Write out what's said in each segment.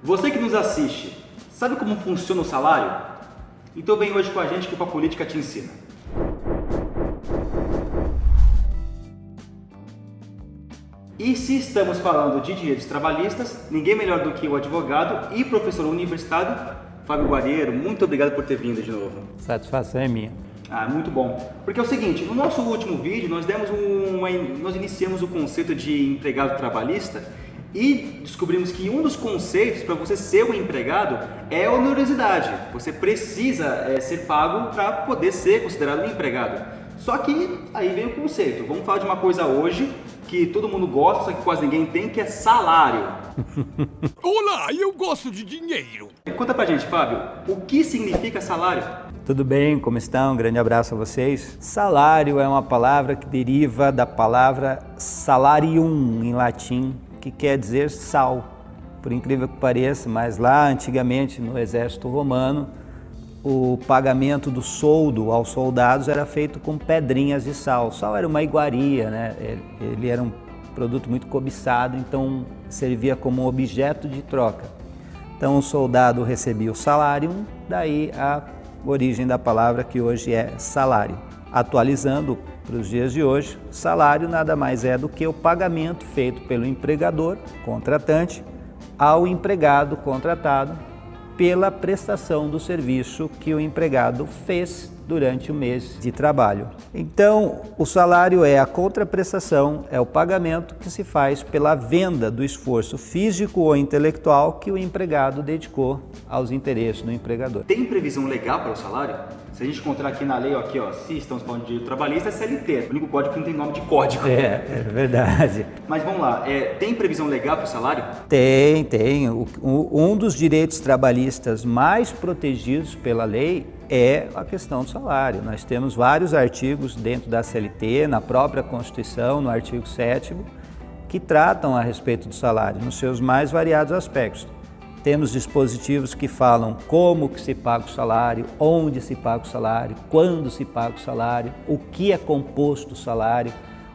Você que nos assiste, sabe como funciona o salário? Então vem hoje com a gente que o Papo Política te ensina. E se estamos falando de direitos trabalhistas, ninguém melhor do que o advogado e professor universitário, Fábio Guarieiro. Muito obrigado por ter vindo de novo. Satisfação é minha. Muito bom. Porque é o seguinte, no nosso último vídeo nós iniciamos o conceito de empregado trabalhista e descobrimos que um dos conceitos para você ser um empregado é a onerosidade. Você precisa ser pago para poder ser considerado um empregado. Só que aí vem o conceito. Vamos falar de uma coisa hoje que todo mundo gosta, só que quase ninguém tem, que é salário. Olá, eu gosto de dinheiro. Conta pra gente, Fábio, o que significa salário? Tudo bem? Como estão? Um grande abraço a vocês. Salário é uma palavra que deriva da palavra salarium, em latim, que quer dizer sal. Por incrível que pareça, mas lá antigamente no exército romano, o pagamento do soldo aos soldados era feito com pedrinhas de sal. O sal era uma iguaria, né? Ele era um produto muito cobiçado, então servia como objeto de troca. Então o soldado recebia o salário, daí a origem da palavra que hoje é salário. Atualizando para os dias de hoje, salário nada mais é do que o pagamento feito pelo empregador, contratante, ao empregado contratado pela prestação do serviço que o empregado fez durante o mês de trabalho. Então, o salário é a contraprestação, é o pagamento que se faz pela venda do esforço físico ou intelectual que o empregado dedicou aos interesses do empregador. Tem previsão legal para o salário? Se a gente encontrar aqui na lei, se estamos falando de direito trabalhista, é CLT. O único código que não tem nome de código. É verdade. Mas vamos lá, tem previsão legal para o salário? Tem. Um dos direitos trabalhistas mais protegidos pela lei é a questão do salário. Nós temos vários artigos dentro da CLT, na própria Constituição, no artigo 7º, que tratam a respeito do salário, nos seus mais variados aspectos. Temos dispositivos que falam como que se paga o salário, onde se paga o salário, quando se paga o salário, o que é composto o salário,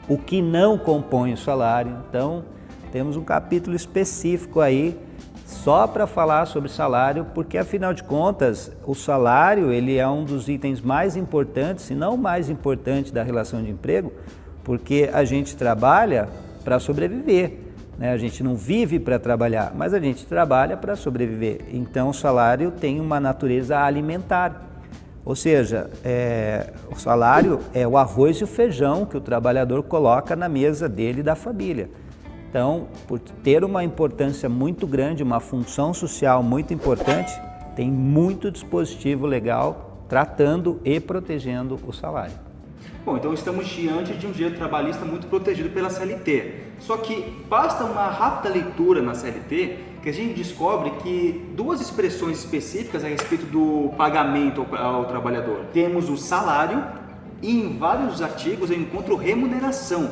o que não compõe o salário. Então, temos um capítulo específico aí só para falar sobre salário, porque afinal de contas, o salário ele é um dos itens mais importantes, se não o mais importante da relação de emprego, porque a gente trabalha para sobreviver. A gente não vive para trabalhar, mas a gente trabalha para sobreviver. Então, o salário tem uma natureza alimentar. Ou seja, o salário é o arroz e o feijão que o trabalhador coloca na mesa dele e da família. Então, por ter uma importância muito grande, uma função social muito importante, tem muito dispositivo legal tratando e protegendo o salário. Bom, então estamos diante de um direito trabalhista muito protegido pela CLT. Só que basta uma rápida leitura na CLT que a gente descobre que duas expressões específicas a respeito do pagamento ao trabalhador. Temos o salário e em vários artigos eu encontro remuneração.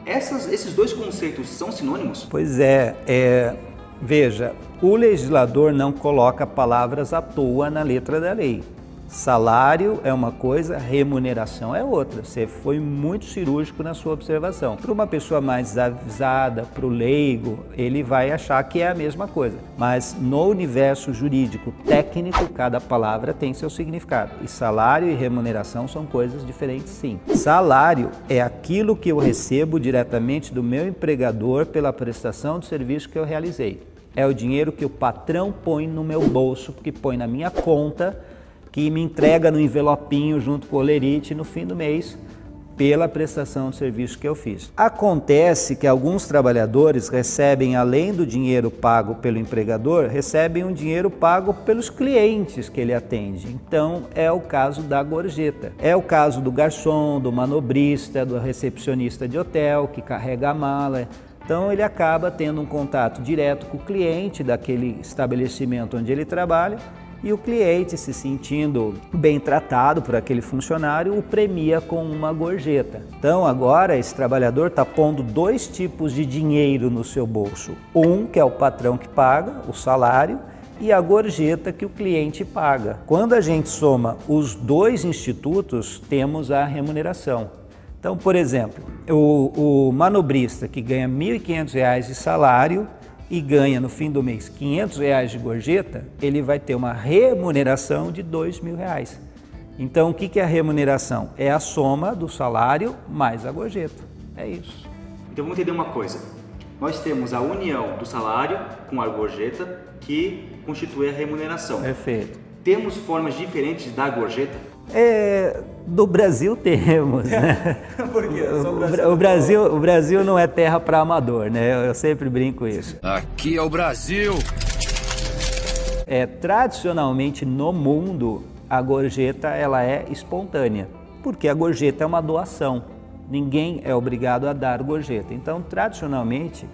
Esses dois conceitos são sinônimos? Pois veja, o legislador não coloca palavras à toa na letra da lei. Salário é uma coisa, remuneração é outra. Você foi muito cirúrgico na sua observação. Para uma pessoa mais avisada, para o leigo, ele vai achar que é a mesma coisa. Mas no universo jurídico técnico, cada palavra tem seu significado. E salário e remuneração são coisas diferentes, sim. Salário é aquilo que eu recebo diretamente do meu empregador pela prestação de serviço que eu realizei. É o dinheiro que o patrão põe no meu bolso, que põe na minha conta, que me entrega no envelopinho junto com o olerite no fim do mês pela prestação de serviço que eu fiz. Acontece que alguns trabalhadores recebem, além do dinheiro pago pelo empregador, recebem um dinheiro pago pelos clientes que ele atende. Então, é o caso da gorjeta. É o caso do garçom, do manobrista, do recepcionista de hotel que carrega a mala. Então, ele acaba tendo um contato direto com o cliente daquele estabelecimento onde ele trabalha, e o cliente, se sentindo bem tratado por aquele funcionário, o premia com uma gorjeta. Então agora esse trabalhador está pondo dois tipos de dinheiro no seu bolso. Um que é o patrão que paga, o salário, e a gorjeta que o cliente paga. Quando a gente soma os dois institutos, temos a remuneração. Então, por exemplo, o manobrista que ganha R$ 1.500 de salário e ganha no fim do mês R$500 de gorjeta, ele vai ter uma remuneração de R$2.000. Então, o que é a remuneração? É a soma do salário mais a gorjeta. É isso. Então, vamos entender uma coisa. Nós temos a união do salário com a gorjeta, que constitui a remuneração. Perfeito. Temos formas diferentes de dar gorjeta? Do Brasil temos, né? Por quê? O Brasil não é terra para amador, né? Eu sempre brinco isso. Aqui é o Brasil! Tradicionalmente no mundo, a gorjeta ela é espontânea, porque a gorjeta é uma doação. Ninguém é obrigado a dar gorjeta. Então, tradicionalmente,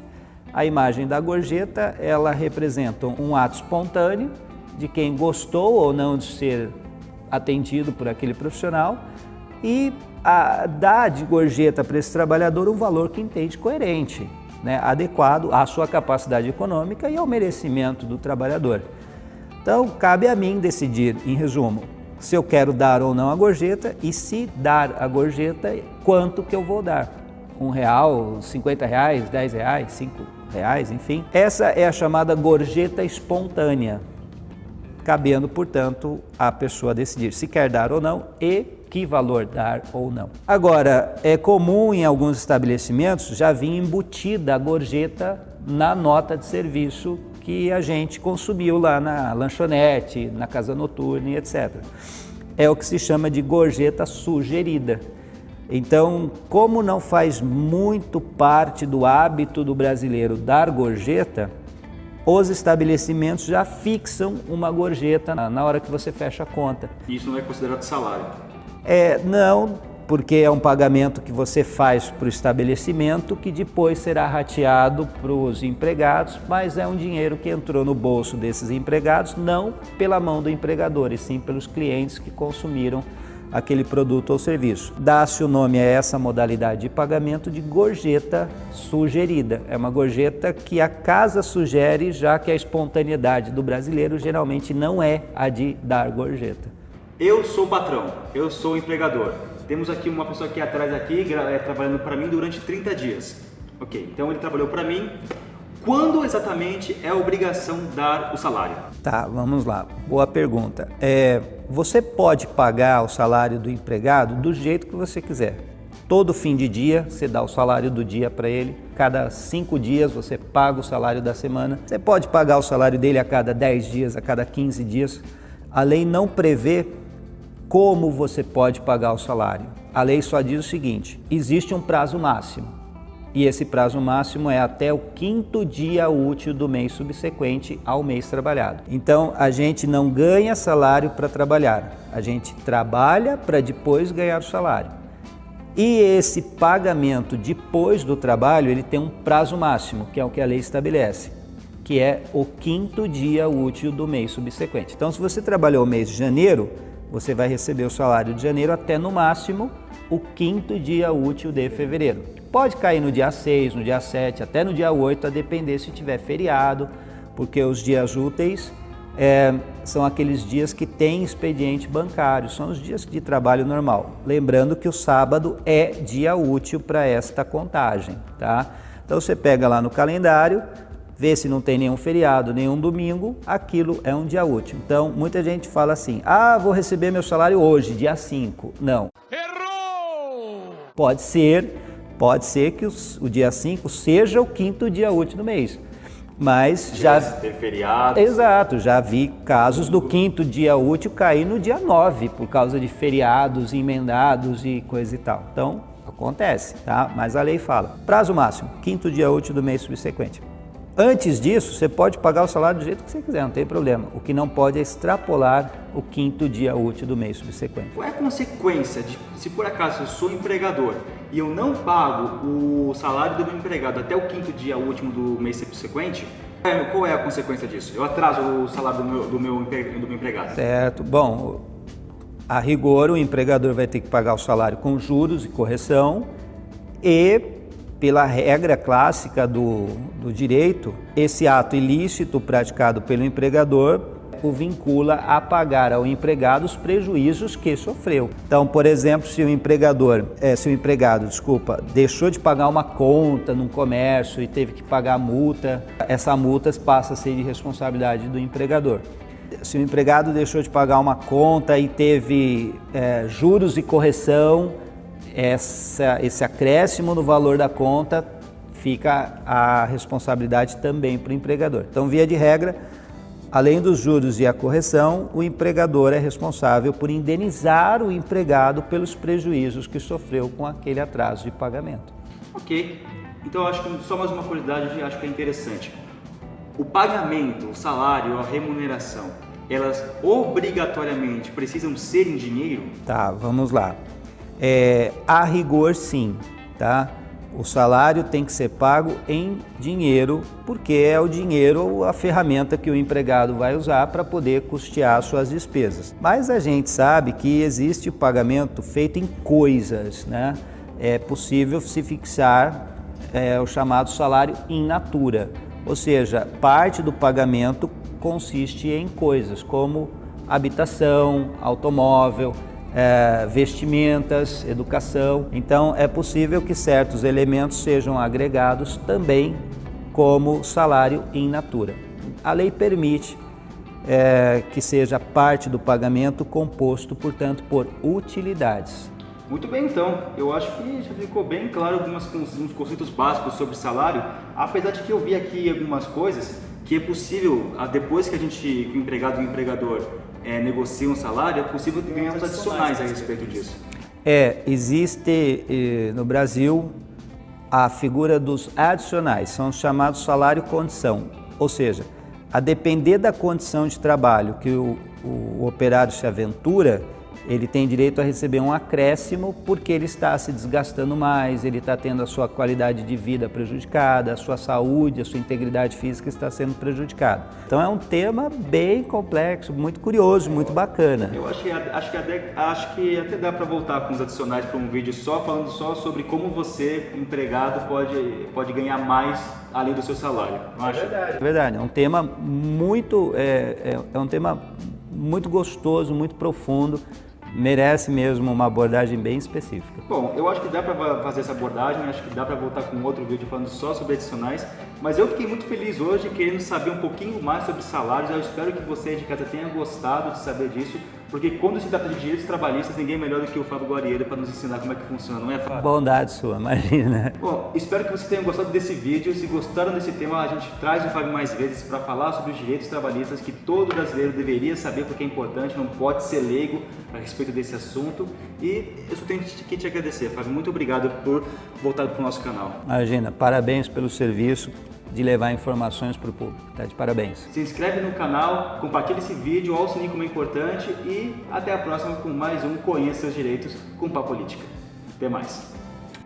a imagem da gorjeta, ela representa um ato espontâneo de quem gostou ou não de ser atendido por aquele profissional e dá de gorjeta para esse trabalhador um valor que entende coerente, né, adequado à sua capacidade econômica e ao merecimento do trabalhador. Então, cabe a mim decidir, em resumo, se eu quero dar ou não a gorjeta e se dar a gorjeta, quanto que eu vou dar. R$1, R$50, R$10, R$5, enfim. Essa é a chamada gorjeta espontânea, cabendo, portanto, à pessoa decidir se quer dar ou não e que valor dar ou não. Agora, é comum em alguns estabelecimentos já vir embutida a gorjeta na nota de serviço que a gente consumiu lá na lanchonete, na casa noturna e etc. É o que se chama de gorjeta sugerida. Então, como não faz muito parte do hábito do brasileiro dar gorjeta, os estabelecimentos já fixam uma gorjeta na hora que você fecha a conta. Isso não é considerado salário? Não, porque é um pagamento que você faz para o estabelecimento que depois será rateado para os empregados, mas é um dinheiro que entrou no bolso desses empregados, não pela mão do empregador, e sim pelos clientes que consumiram aquele produto ou serviço. Dá-se o nome a essa modalidade de pagamento de gorjeta sugerida. É uma gorjeta que a casa sugere, já que a espontaneidade do brasileiro geralmente não é a de dar gorjeta. Eu sou o patrão, eu sou o empregador. Temos aqui uma pessoa aqui atrás, trabalhando para mim durante 30 dias. Ok, então ele trabalhou para mim. Quando exatamente é a obrigação dar o salário? Tá, vamos lá. Boa pergunta. Você pode pagar o salário do empregado do jeito que você quiser. Todo fim de dia, você dá o salário do dia para ele. Cada 5 dias, você paga o salário da semana. Você pode pagar o salário dele a cada 10 dias, a cada 15 dias. A lei não prevê como você pode pagar o salário. A lei só diz o seguinte: existe um prazo máximo. E esse prazo máximo é até o 5º dia útil do mês subsequente ao mês trabalhado. Então, a gente não ganha salário para trabalhar, a gente trabalha para depois ganhar o salário. E esse pagamento depois do trabalho, ele tem um prazo máximo, que é o que a lei estabelece, que é o 5º dia útil do mês subsequente. Então, se você trabalhou o mês de janeiro, você vai receber o salário de janeiro até, no máximo, o 5º dia útil de fevereiro. Pode cair no dia 6, no dia 7, até no dia 8, a depender se tiver feriado, porque os dias úteis são aqueles dias que tem expediente bancário, são os dias de trabalho normal. Lembrando que o sábado é dia útil para esta contagem, tá? Então você pega lá no calendário, vê se não tem nenhum feriado, nenhum domingo, aquilo é um dia útil. Então muita gente fala assim: vou receber meu salário hoje, dia 5. Não. Errou! Pode ser que o dia 5 seja o 5º dia útil do mês, mas já... Ter feriado. Exato, já vi casos do 5º dia útil cair no dia 9, por causa de feriados emendados e coisa e tal. Então, acontece, tá? Mas a lei fala, prazo máximo, 5º dia útil do mês subsequente. Antes disso, você pode pagar o salário do jeito que você quiser, não tem problema. O que não pode é extrapolar o 5º dia útil do mês subsequente. Qual é a consequência de, se por acaso eu sou empregador e eu não pago o salário do meu empregado até o 5º dia último do mês subsequente? Qual é a consequência disso? Eu atraso o salário do meu empregado. Certo. Bom, a rigor, o empregador vai ter que pagar o salário com juros e correção e, pela regra clássica do direito, esse ato ilícito praticado pelo empregador o vincula a pagar ao empregado os prejuízos que sofreu. Então, por exemplo, se o empregado, deixou de pagar uma conta num comércio e teve que pagar a multa, essa multa passa a ser de responsabilidade do empregador. Se o empregado deixou de pagar uma conta e teve juros e correção, esse acréscimo no valor da conta fica a responsabilidade também para o empregador. Então, via de regra, além dos juros e a correção, o empregador é responsável por indenizar o empregado pelos prejuízos que sofreu com aquele atraso de pagamento. Ok, então acho que só mais uma curiosidade, acho que é interessante. O pagamento, o salário, a remuneração, elas obrigatoriamente precisam ser em dinheiro? Tá, vamos lá. A rigor, sim, tá? O salário tem que ser pago em dinheiro, porque é o dinheiro a ferramenta que o empregado vai usar para poder custear suas despesas. Mas a gente sabe que existe o pagamento feito em coisas, né? É possível se fixar o chamado salário in natura, ou seja, parte do pagamento consiste em coisas como habitação, automóvel, vestimentas, educação. Então é possível que certos elementos sejam agregados também como salário in natura. A lei permite que seja parte do pagamento composto, portanto, por utilidades. Muito bem, então. Eu acho que já ficou bem claro alguns conceitos básicos sobre salário, apesar de que eu vi aqui algumas coisas que é possível, depois que o empregado e o empregador negociam um salário, é possível ganharmos adicionais a respeito disso. Existe no Brasil a figura dos adicionais, são os chamados salário-condição, ou seja, a depender da condição de trabalho que o operário se aventura, ele tem direito a receber um acréscimo porque ele está se desgastando mais, ele está tendo a sua qualidade de vida prejudicada, a sua saúde, a sua integridade física está sendo prejudicada. Então é um tema bem complexo, muito curioso, muito bacana. Eu acho que até dá para voltar com os adicionais para um vídeo falando só sobre como você, empregado, pode ganhar mais além do seu salário. Não acha? É verdade, é um tema muito, um tema muito gostoso, muito profundo. Merece mesmo uma abordagem bem específica. Bom, eu acho que dá para fazer essa abordagem, acho que dá para voltar com outro vídeo falando só sobre adicionais, mas eu fiquei muito feliz hoje querendo saber um pouquinho mais sobre salários. Eu espero que você de casa tenha gostado de saber disso, porque quando se trata de direitos trabalhistas, ninguém é melhor do que o Fábio Guarieira para nos ensinar como é que funciona, não é, Fábio? Bondade sua, imagina. Bom, espero que vocês tenham gostado desse vídeo. Se gostaram desse tema, a gente traz o Fábio mais vezes para falar sobre os direitos trabalhistas que todo brasileiro deveria saber, porque é importante, não pode ser leigo a respeito desse assunto. E eu só tenho que te agradecer, Fábio. Muito obrigado por voltar para o nosso canal. Imagina, parabéns pelo serviço de levar informações para o público, tá de parabéns. Se inscreve no canal, compartilha esse vídeo, olha o sininho como é importante e até a próxima com mais um Conheça seus Direitos com Papo Política. Até mais.